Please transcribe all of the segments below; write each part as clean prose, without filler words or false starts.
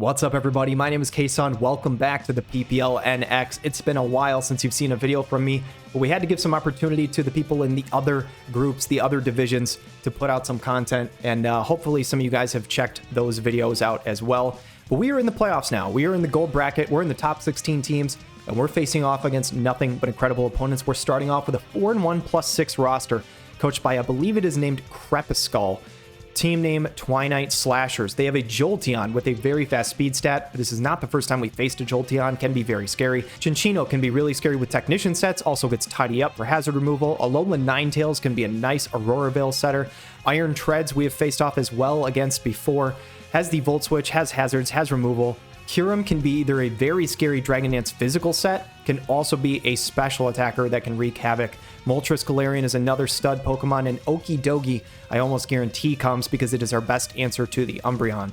What's up, everybody? My name is Kason. Welcome back to the PPL NX. It's been a while since you've seen a video from me, but we had to give some opportunity to the people in the other groups, the other divisions, to put out some content, and hopefully some of you guys have checked those videos out as well. But we are in the playoffs now. We are in the gold bracket. We're in the top 16 teams, and we're facing off against nothing but incredible opponents. We're starting off with a 4-1 +6 roster, coached by, I believe it is named Crepuskull. Team name Twinite Slashers. They have a Jolteon with a very fast speed stat. This is not the first time we faced a Jolteon. Can be very scary. Chinchino can be really scary with Technician sets. Also gets Tidy Up for hazard removal. Alolan Ninetales can be a nice Aurora Veil setter. Iron Treads we have faced off as well against before. Has the Volt Switch, has hazards, has removal. Kyurem can be either a very scary Dragon Dance physical set, can also be a special attacker that can wreak havoc. Moltres Galarian is another stud Pokemon, and Okidogi I almost guarantee comes because it is our best answer to the Umbreon.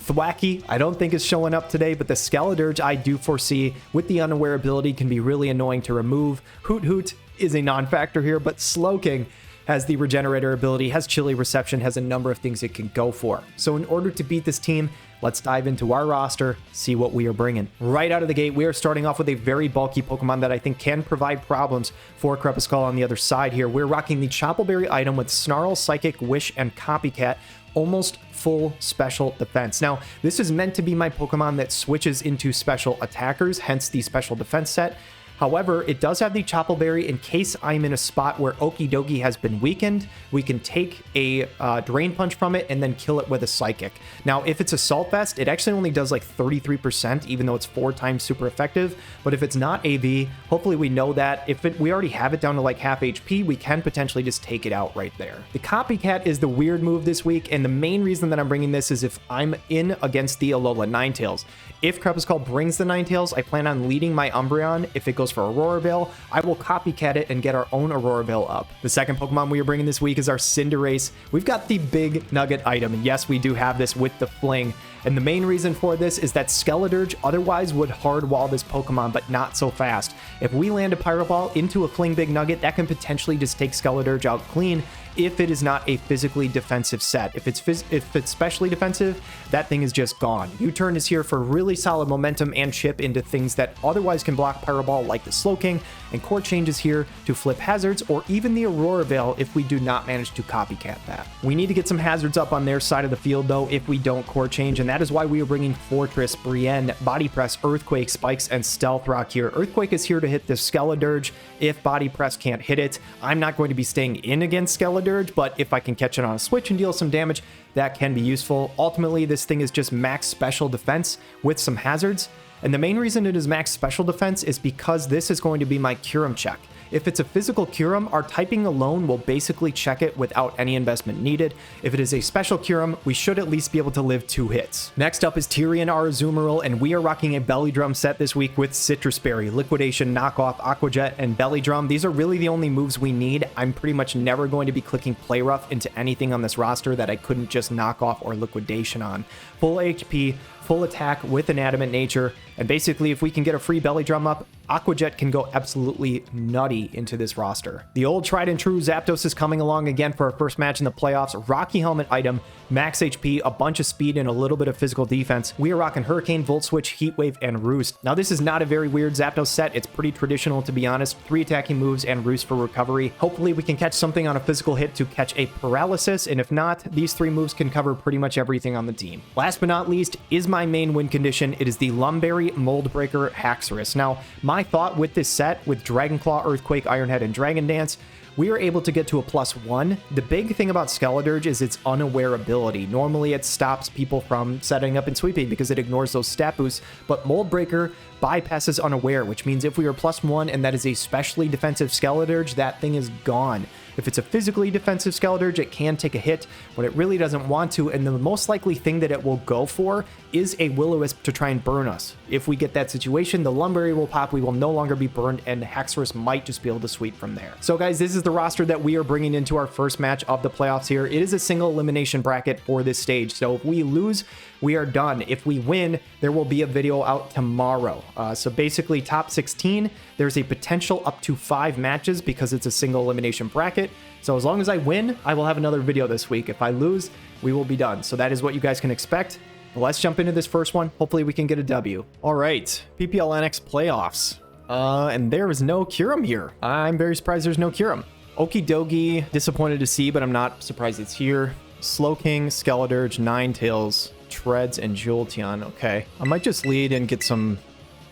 Thwackey, I don't think is showing up today, but the Skeledirge I do foresee with the Unaware ability can be really annoying to remove. Hoot Hoot is a non-factor here, but Slowking has the Regenerator ability, has Chilly Reception, has a number of things it can go for. So in order to beat this team, let's dive into our roster, see what we are bringing. Right out of the gate, we are starting off with a very bulky Pokemon that I think can provide problems for Crepuskull on the other side here. We're rocking the Choppleberry item with Snarl, Psychic, Wish, and Copycat. Almost full special defense. Now, this is meant to be my Pokemon that switches into special attackers, hence the special defense set. However, it does have the Choppleberry in case I'm in a spot where Okidogi has been weakened. We can take a Drain Punch from it and then kill it with a Psychic. Now, if it's Assault Vest, it actually only does like 33%, even though it's 4 times super effective. But if it's not AV, hopefully we know that. If we already have it down to like half HP, we can potentially just take it out right there. The Copycat is the weird move this week, and the main reason that I'm bringing this is if I'm in against the Alolan Ninetales. If Crepuskull brings the Ninetales, I plan on leading my Umbreon. If it goes for Aurora Veil, I will Copycat it and get our own Aurora Veil up. The second Pokemon we are bringing this week is our Cinderace. We've got the Big Nugget item, and yes, we do have this with the Fling. And the main reason for this is that Skeledirge otherwise would hard wall this Pokemon, but not so fast. If we land a Pyro Ball into a Fling Big Nugget, that can potentially just take Skeledirge out clean if it is not a physically defensive set. If it's specially defensive, that thing is just gone. U-Turn is here for really solid momentum and chip into things that otherwise can block Pyro Ball, like the Slowking, and Core Change is here to flip hazards, or even the Aurora Veil if we do not manage to Copycat that. We need to get some hazards up on their side of the field, though, if we don't Core Change, and that is why we are bringing Fortress, Brienne, Body Press, Earthquake, Spikes, and Stealth Rock here. Earthquake is here to hit the Skeledirge if Body Press can't hit it. I'm not going to be staying in against Skeledirge, but if I can catch it on a switch and deal some damage, that can be useful. Ultimately, this thing is just max special defense with some hazards, and the main reason it is max special defense is because this is going to be my Kyurem check. If it's a physical Kyurem, our typing alone will basically check it without any investment needed. If it is a special Kyurem, we should at least be able to live 2 hits. Next up is Tyrion our Azumarill, and we are rocking a Belly Drum set this week with Citrus Berry, Liquidation, Knockoff, Aqua Jet, and Belly Drum. These are really the only moves we need. I'm pretty much never going to be clicking Play Rough into anything on this roster that I couldn't just knock off or Liquidation on. Full HP, full attack with an Adamant Nature, and basically if we can get a free Belly Drum up, Aqua Jet can go absolutely nutty into this roster. The old tried and true Zapdos is coming along again for our first match in the playoffs. Rocky Helmet item, max HP, a bunch of speed, and a little bit of physical defense. We are rocking Hurricane, Volt Switch, Heat Wave, and Roost. Now this is not a very weird Zapdos set. It's pretty traditional, to be honest. 3 attacking moves and Roost for recovery. Hopefully we can catch something on a physical hit to catch a Paralysis, and if not, these 3 moves can cover pretty much everything on the team. Last but not least is my main win condition. It is the Lumberry Mold Breaker Haxorus. Now, my thought with this set, with Dragon Claw, Earthquake, Iron Head, and Dragon Dance, we are able to get to a +1. The big thing about Skeledirge is its Unaware ability. Normally it stops people from setting up and sweeping because it ignores those stat boosts, but Mold Breaker bypasses Unaware, which means if we are +1 and that is a specially defensive Skeledirge, that thing is gone. If it's a physically defensive Skeledirge, it can take a hit, but it really doesn't want to, and the most likely thing that it will go for is a Will-O-Wisp to try and burn us. If we get that situation, the Lumberry will pop, we will no longer be burned, and Haxorus might just be able to sweep from there. So guys, this is the roster that we are bringing into our first match of the playoffs here. It is a single elimination bracket for this stage, so if we lose, we are done. If we win, there will be a video out tomorrow. So basically, top 16, there's a potential up to 5 matches because it's a single elimination bracket. So as long as I win, I will have another video this week. If I lose, we will be done. So that is what you guys can expect. let's jump into this first one. Hopefully we can get a W. All right, PPL NX Playoffs. And there is no Kyurem here. I'm very surprised there's no Kyurem. Okie dokie, disappointed to see, but I'm not surprised it's here. Slowking, Skeledirge, Ninetales, Treads, and Jolteon. Okay, I might just lead and get some...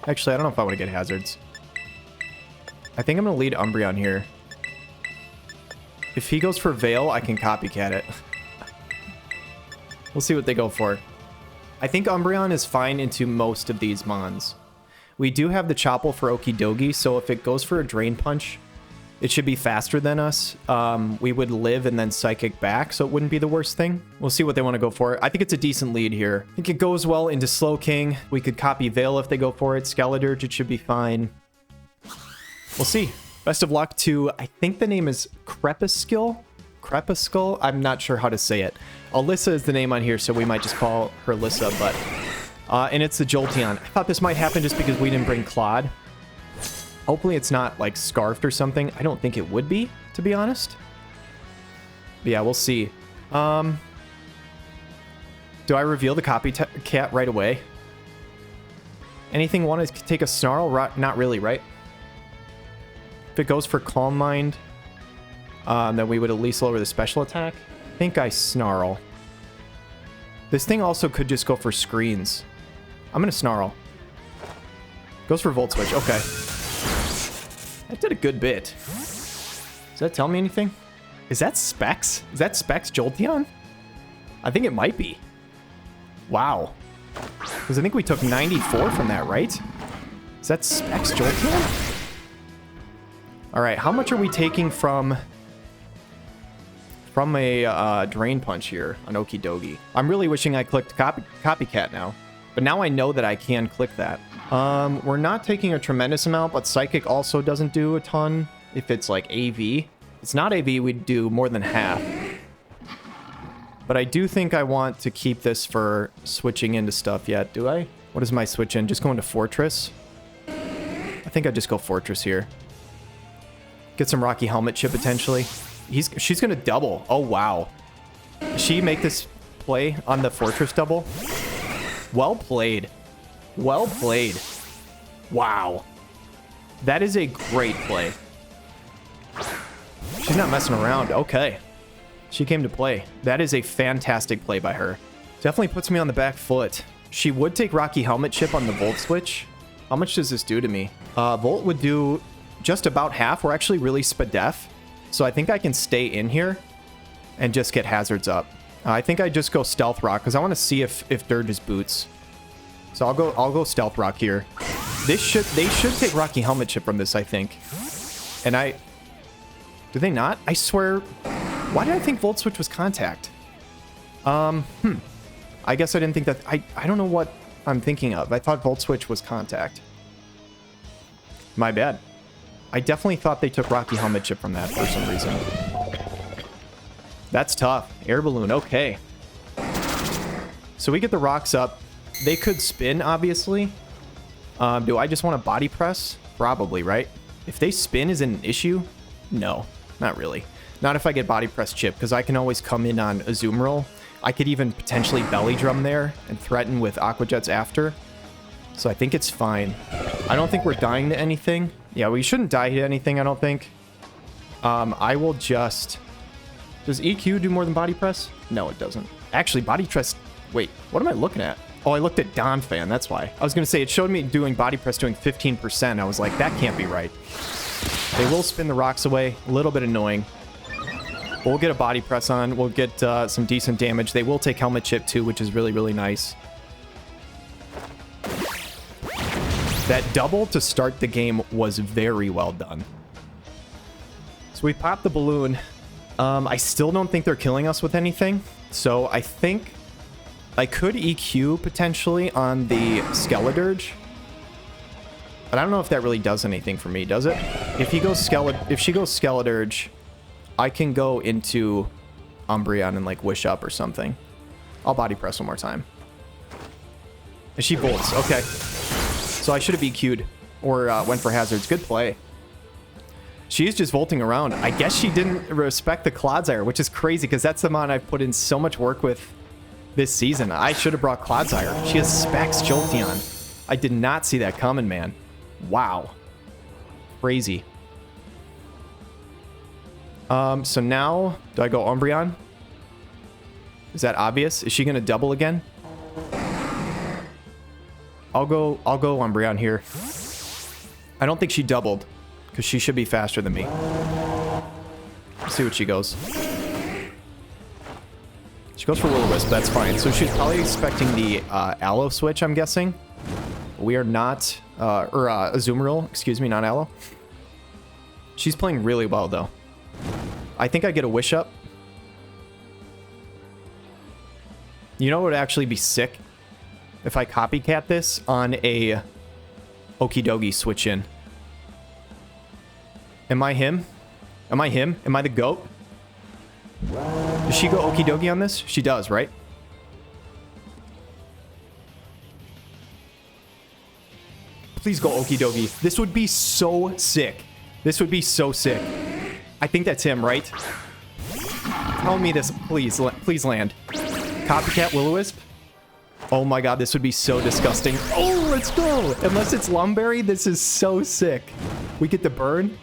Actually, I don't know if I want to get hazards. I think I'm going to lead Umbreon here. If he goes for Veil, I can copycat it. We'll see what they go for. I think Umbreon is fine into most of these mons. We do have the Chople for Okidogi, so if it goes for a Drain Punch, it should be faster than us. We would live and then Psychic back, so it wouldn't be the worst thing. We'll see what they want to go for. I think it's a decent lead here. I think it goes well into Slowking. We could copy Veil if they go for it. Skeledirge, it should be fine. We'll see. Best of luck to, I think the name is Crepuscule? Crepuscule? I'm not sure how to say it. Alyssa is the name on here, so we might just call her Alyssa, but... and it's the Jolteon. I thought this might happen just because we didn't bring Claude. Hopefully it's not, like, scarfed or something. I don't think it would be, to be honest. But yeah, we'll see. Do I reveal the copycat right away? Anything want to take a Snarl? Not really, right? If it goes for Calm Mind, then we would at least lower the special attack. I think I Snarl. This thing also could just go for screens. I'm going to Snarl. Goes for Volt Switch. Okay. That did a good bit. Does that tell me anything? Is that Specs? Is that Specs Jolteon? I think it might be. Wow. Because I think we took 94 from that, right? Is that Specs Jolteon? All right, how much are we taking from a Drain Punch here on Okidogi? I'm really wishing I clicked Copycat now. But now I know that I can click that. We're not taking a tremendous amount, but Psychic also doesn't do a ton if it's like AV. If it's not AV, we'd do more than half. But I do think I want to keep this for switching into stuff yet. Do I? What is my switch in? Just go into Fortress? I think I'd just go Fortress here. Get some Rocky Helmet chip potentially. She's gonna double. Oh wow. Did she make this play on the Fortress double? Well played. Well played. Wow. That is a great play. She's not messing around. Okay. She came to play. That is a fantastic play by her. Definitely puts me on the back foot. She would take Rocky Helmet chip on the Volt Switch. How much does this do to me? Volt would do just about half. We're actually really Spadef. So I think I can stay in here and just get hazards up. I think I just go Stealth Rock because I want to see if Dirge is boots. So I'll go Stealth Rock here. They should take Rocky Helmet chip from this, I think. And do they not? I swear. Why did I think Volt Switch was Contact? I guess I didn't think that. I don't know what I'm thinking of. I thought Volt Switch was Contact. My bad. I definitely thought they took Rocky Helmet chip from that for some reason. That's tough. Air Balloon, okay. So we get the rocks up. They could spin, obviously. Do I just want to body press? Probably, right? If they spin is an issue? No, not really. Not if I get body press chip, because I can always come in on Azumarill. I could even potentially belly drum there and threaten with Aqua Jets after. So I think it's fine. I don't think we're dying to anything. Yeah, we shouldn't die to anything, I don't think. I will just... Does EQ do more than body press? No, it doesn't. Actually, body press... Wait, what am I looking at? Oh, I looked at Donphan, that's why. I was going to say, it showed me doing body press doing 15%. I was like, that can't be right. They will spin the rocks away. A little bit annoying. We'll get a body press on. We'll get some decent damage. They will take helmet chip too, which is really, really nice. That double to start the game was very well done. So we popped the balloon. I still don't think they're killing us with anything. So I think I could EQ potentially on the Skeledirge. But I don't know if that really does anything for me, does it? If she goes Skeledirge, I can go into Umbreon and like wish up or something. I'll body press one more time. And she bolts. Okay. So I should have EQ'd or went for hazards. Good play. She's just volting around. I guess she didn't respect the Clodsire, which is crazy because that's the mon I've put in so much work with this season. I should have brought Clodsire. She has Specs Jolteon. I did not see that coming, man. Wow. Crazy. So now, do I go Umbreon? Is that obvious? Is she going to double again? I'll go Umbreon here. I don't think she doubled, because she should be faster than me. Let's see what she goes. She goes for Will-O-Wisp, that's fine. So she's probably expecting the Aloe switch, I'm guessing. We are not, Azumarill, excuse me, not Aloe. She's playing really well, though. I think I get a Wish Up. You know what would actually be sick? If I copycat this on a Okidogi switch in. Am I him? Am I him? Am I the GOAT? Does she go Okidogi on this? She does, right? Please go Okidogi. This would be so sick. This would be so sick. I think that's him, right? Tell me this, please. Please land. Copycat Will-O-Wisp? Oh my god, this would be so disgusting. Oh, let's go! Unless it's Lumberry, this is so sick. We get the burn.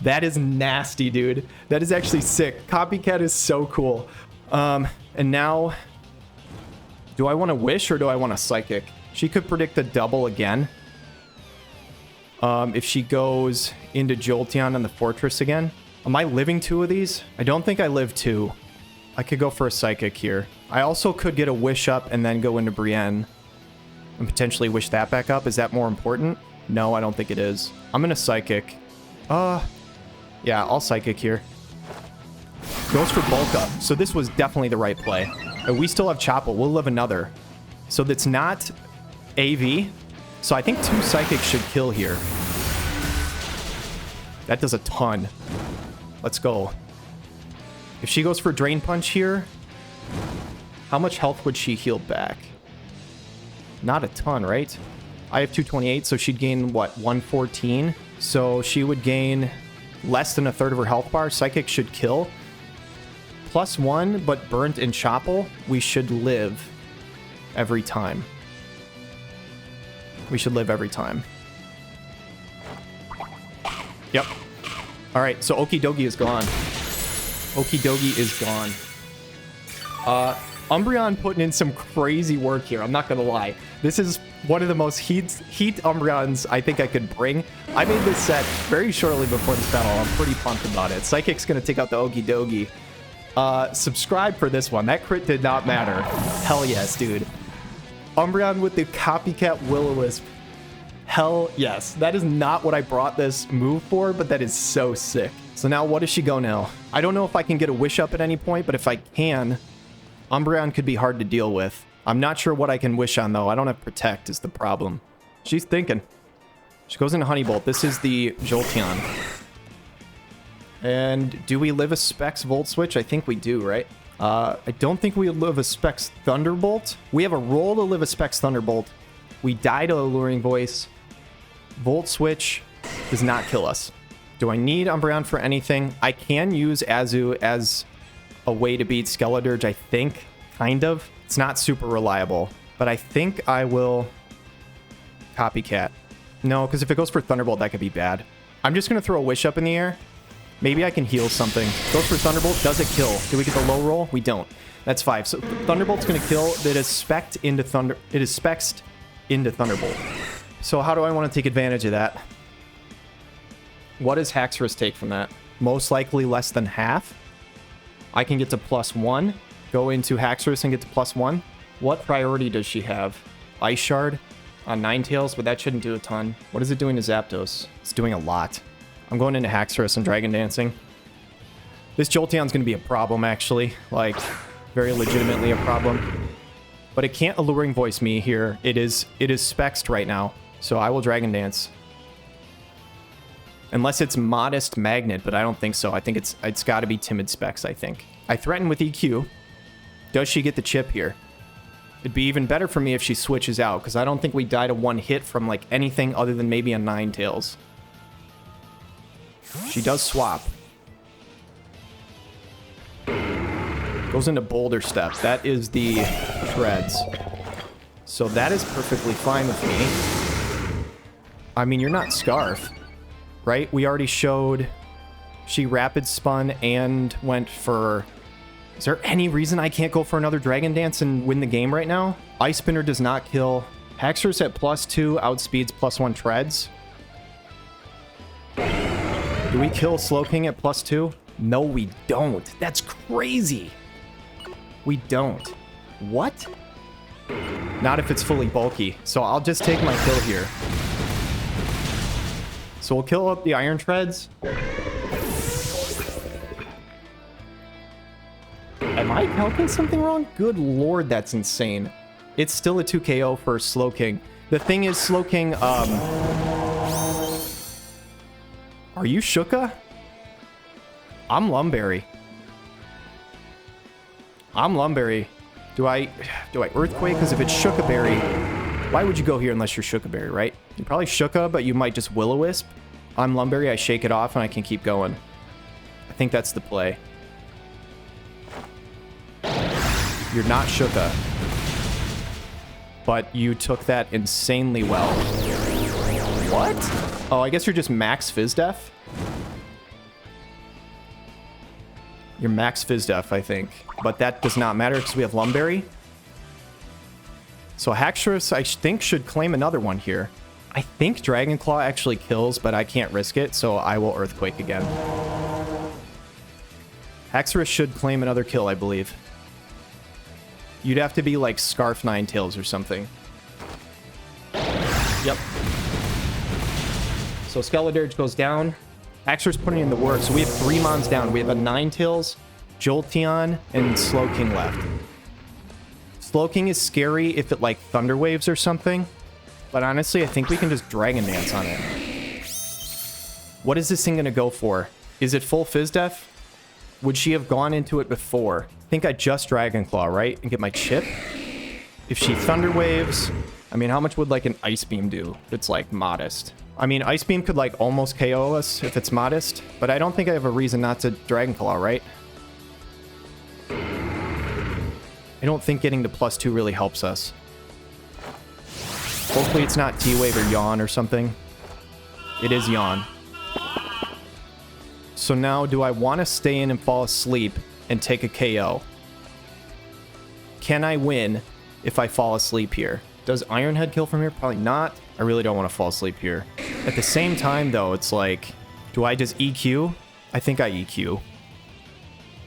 That is nasty, dude. That is actually sick. Copycat is so cool. And now, do I want to Wish or do I want to Psychic? She could predict a double again. If she goes into Jolteon on the Fortress again. Am I living 2 of these? I don't think I live 2. I could go for a Psychic here. I also could get a Wish Up and then go into Brienne. And potentially Wish that back up. Is that more important? No, I don't think it is. I'm gonna Psychic. Yeah, I'll Psychic here. Goes for Bulk Up. So this was definitely the right play. We still have Chopple. We'll live another. So that's not AV. So I think 2 Psychics should kill here. That does a ton. Let's go. If she goes for Drain Punch here, how much health would she heal back? Not a ton, right? I have 228, so she'd gain, what, 114? So she would gain less than a third of her health bar. Psychic should kill. +1, but burnt in Chopple, we should live every time. We should live every time. Yep. Alright, so Okidogi is gone. Okidogi is gone. Umbreon putting in some crazy work here. I'm not gonna lie. This is one of the most heat Umbreons I think I could bring. I made this set very shortly before this battle. I'm pretty pumped about it. Psychic's gonna take out the Okidogi. Subscribe for this one. That crit did not matter. Hell yes, dude. Umbreon with the Copycat Will-O-Wisp. Hell yes. That is not what I brought this move for, but that is so sick. So now what does she go now? I don't know if I can get a Wish Up at any point, but if I can, Umbreon could be hard to deal with. I'm not sure what I can Wish on, though. I don't have Protect is the problem. She's thinking. She goes into Honey Bolt. This is the Jolteon. And do we live a Specs Volt Switch? I think we do, right? I don't think we live a Specs Thunderbolt. We have a roll to live a Specs Thunderbolt. We die to Alluring Voice. Volt Switch does not kill us. Do I need Umbreon for anything? I can use Azu as a way to beat Skeledirge, I think. Kind of. It's not super reliable. But I think I will Copycat. No, because if it goes for Thunderbolt, that could be bad. I'm just going to throw a Wish Up in the air. Maybe I can heal something. Goes for Thunderbolt. Does it kill? Do we get the low roll? We don't. That's 5. So Thunderbolt's going to kill. It is spec'd into Thunder. It is spexed into Thunderbolt. So how do I want to take advantage of that? What does Haxorus take from that? Most likely less than half. I can get to +1. Go into Haxorus and get to +1. What priority does she have? Ice Shard on Ninetales, but that shouldn't do a ton. What is it doing to Zapdos? It's doing a lot. I'm going into Haxorus and Dragon Dancing. This Jolteon's going to be a problem, actually. Like, very legitimately a problem. But it can't Alluring Voice me here. It is spexed right now. So I will Dragon Dance. Unless it's Modest Magnet, but I don't think so. I think it's got to be Timid Specs, I think. I threaten with EQ. Does she get the chip here? It'd be even better for me if she switches out, because I don't think we die to one hit from like anything other than maybe a Ninetales. She does swap. Goes into Boulder Step. That is the Shreds. So that is perfectly fine with me. I mean, you're not Scarf, right? We already showed she Rapid Spun and went for... Is there any reason I can't go for another Dragon Dance and win the game right now? Ice Spinner does not kill. Haxorus at +2, outspeeds +1 Treads. Do we kill Slowking at +2? No, we don't. That's crazy. We don't. What? Not if it's fully bulky. So I'll just take my kill here. So we'll kill up the Iron Treads. Am I counting something wrong? Good lord, that's insane. It's still a 2 KO for Slowking. The thing is, Slowking, are you Shuka? I'm Lumberry. I'm Lumberry. Do I Earthquake? Because if it's Shuka-Berry, why would you go here unless you're Shuka-Berry, right? You're probably Shuka, but you might just Will-O-Wisp. I'm Lumberry, I shake it off, and I can keep going. I think that's the play. You're not Shuka. But you took that insanely well. What? Oh, I guess you're just max Fizdef? You're max Fizdef, I think. But that does not matter because we have Lumberry. So Haxorus, I think, should claim another one here. I think Dragon Claw actually kills, but I can't risk it, so I will Earthquake again. Haxorus should claim another kill, I believe. You'd have to be like Scarf Ninetales or something. Yep. So Skeledirge goes down. Haxorus putting in the work. So we have 3 Mons down. We have a Ninetales, Jolteon, and Slowking left. Slowking is scary if it like Thunder Waves or something. But honestly, I think we can just Dragon Dance on it. What is this thing going to go for? Is it full Fizdef? Would she have gone into it before? I think I just Dragon Claw, right? And get my chip? If she Thunder Waves... I mean, how much would like an Ice Beam do? It's like modest. I mean, Ice Beam could like almost KO us if it's modest. But I don't think I have a reason not to Dragon Claw, right? I don't think getting the +2 really helps us. Hopefully it's not T-Wave or Yawn or something. It is Yawn. So now, do I want to stay in and fall asleep and take a KO? Can I win if I fall asleep here? Does Iron Head kill from here? Probably not. I really don't want to fall asleep here. At the same time, though, it's like, do I just EQ? I think I EQ.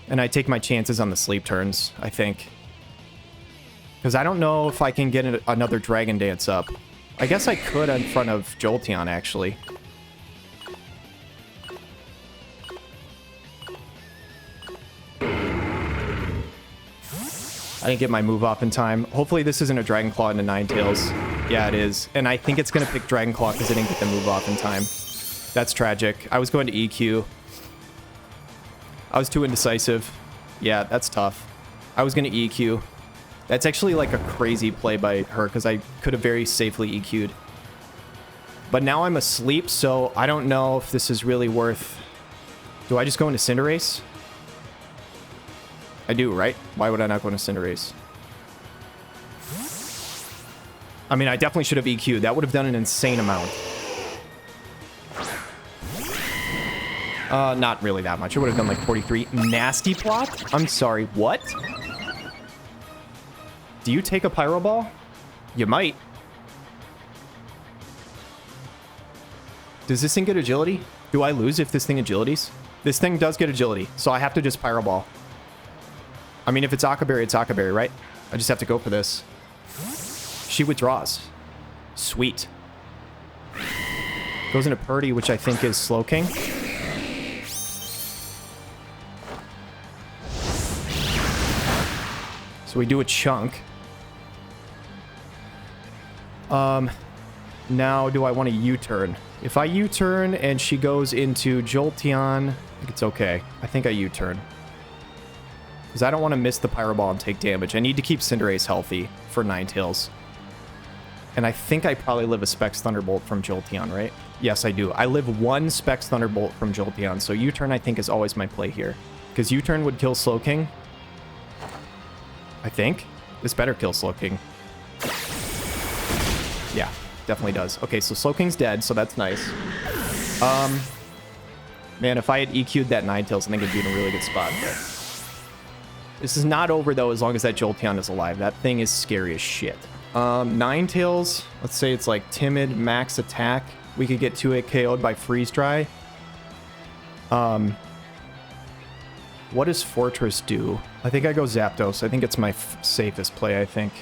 And I take my chances on the sleep turns, I think. Because I don't know if I can get another Dragon Dance up. I guess I could in front of Jolteon, actually. I didn't get my move off in time. Hopefully this isn't a Dragon Claw into Ninetales. Yeah, it is. And I think it's going to pick Dragon Claw because I didn't get the move off in time. That's tragic. I was going to EQ. I was too indecisive. Yeah, that's tough. I was going to EQ. That's actually like a crazy play by her because I could have very safely EQ'd. But now I'm asleep, so I don't know if this is really worth... Do I just go into Cinderace? I do, right? Why would I not go into Cinderace? I mean, I definitely should have EQ'd. That would have done an insane amount. Not really that much. It would have done like 43. Nasty Plot? I'm sorry, what? Do you take a Pyro Ball? You might. Does this thing get agility? Do I lose if this thing agilities? This thing does get agility, so I have to just Pyro Ball. I mean, if it's Akaberry, it's Akaberry, right? I just have to go for this. She withdraws. Sweet. Goes into Purdy, which I think is Slowking. So we do a chunk. Now, do I want to U-turn? If I U-turn and she goes into Jolteon, I think it's okay. I think I U-turn. Because I don't want to miss the Pyro Ball and take damage. I need to keep Cinderace healthy for Ninetales. And I think I probably live a Specs Thunderbolt from Jolteon, right? Yes, I do. I live 1 Specs Thunderbolt from Jolteon, so U-turn I think is always my play here. Because U-turn would kill Slowking. I think. This better kill Slowking. Yeah, definitely does. Okay, so Slowking's dead, so that's nice. Man, if I had EQ'd that Ninetales, I think it'd be in a really good spot. But this is not over, though, as long as that Jolteon is alive. That thing is scary as shit. Ninetales, let's say it's like timid, max attack. We could get 2-hit KO'd by Freeze Dry. What does Fortress do? I think I go Zapdos. I think it's my safest play, I think.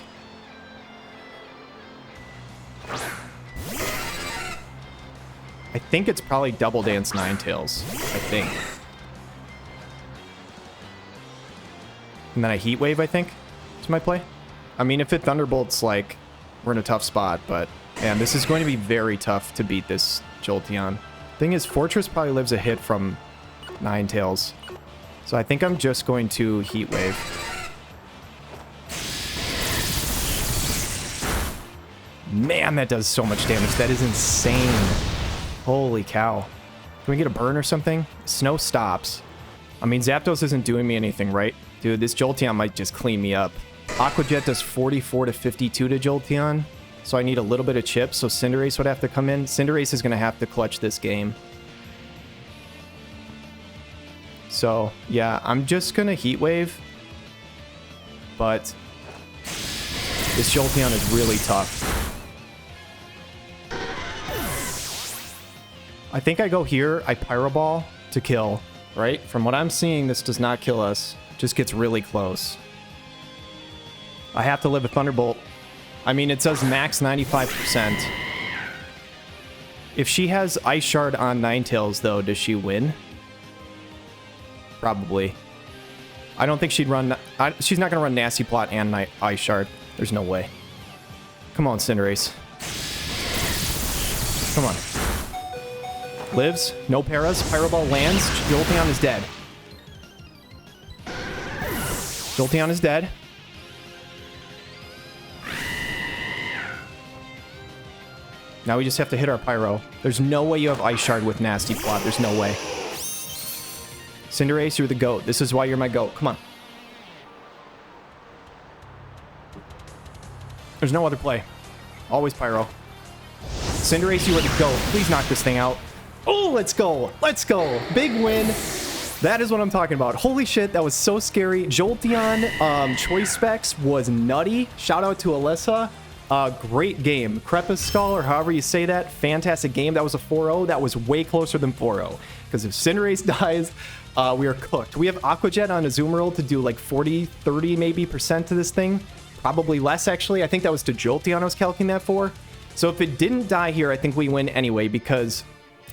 I think it's probably Double Dance Ninetales. I think. And then I Heat Wave, I think, is my play. I mean, if it Thunderbolts, like, we're in a tough spot, but, man, this is going to be very tough to beat this Jolteon. Thing is, Fortress probably lives a hit from Ninetales. So I think I'm just going to Heat Wave. Man, that does so much damage. That is insane. Holy cow. Can we get a burn or something? Snow stops. I mean, Zapdos isn't doing me anything, right? Dude, this Jolteon might just clean me up. Aqua Jet does 44 to 52 to Jolteon. So I need a little bit of chip, so Cinderace would have to come in. Cinderace is going to have to clutch this game. So, yeah, I'm just going to Heat Wave. But this Jolteon is really tough. I think I go here, I Pyro Ball to kill, right? From what I'm seeing, this does not kill us. Just gets really close. I have to live a Thunderbolt. I mean, it says max 95%. If she has Ice Shard on Ninetales, though, does she win? Probably. I don't think she'd run... she's not going to run Nasty Plot and Ice Shard. There's no way. Come on, Cinderace. Come on. Lives. No paras. Pyro Ball lands. Jolteon is dead. Jolteon is dead. Now we just have to hit our Pyro. There's no way you have Ice Shard with Nasty Plot. There's no way. Cinderace, you're the GOAT. This is why you're my GOAT. Come on. There's no other play. Always Pyro. Cinderace, you are the GOAT. Please knock this thing out. Oh, let's go. Let's go. Big win. That is what I'm talking about. Holy shit, that was so scary. Jolteon Choice Specs was nutty. Shout out to Alyssa. Great game. Crepuskull, or however you say that. Fantastic game. That was a 4-0. That was way closer than 4-0. Because if Cinderace dies, we are cooked. We have Aqua Jet on Azumarill to do like 40, 30 maybe % to this thing. Probably less, actually. I think that was to Jolteon I was calculating that for. So if it didn't die here, I think we win anyway, because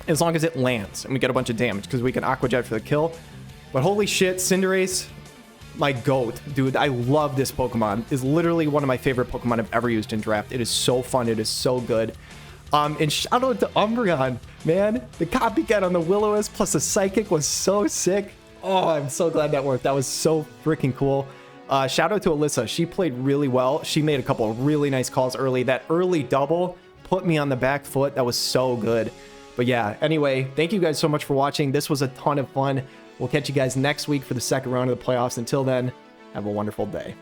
as long as it lands and we get a bunch of damage, because we can Aqua Jet for the kill. But holy shit, Cinderace, my GOAT. Dude, I love this Pokemon. It's literally one of my favorite Pokemon I've ever used in draft. It is so fun. It is so good. And shout out to Umbreon, man. The copycat on the Will-O-Wisp plus the Psychic was so sick. Oh, I'm so glad that worked. That was so freaking cool. Shout out to Alyssa. She played really well. She made a couple of really nice calls early. That early double put me on the back foot. That was so good. But yeah, anyway, thank you guys so much for watching. This was a ton of fun. We'll catch you guys next week for the second round of the playoffs. Until then, have a wonderful day.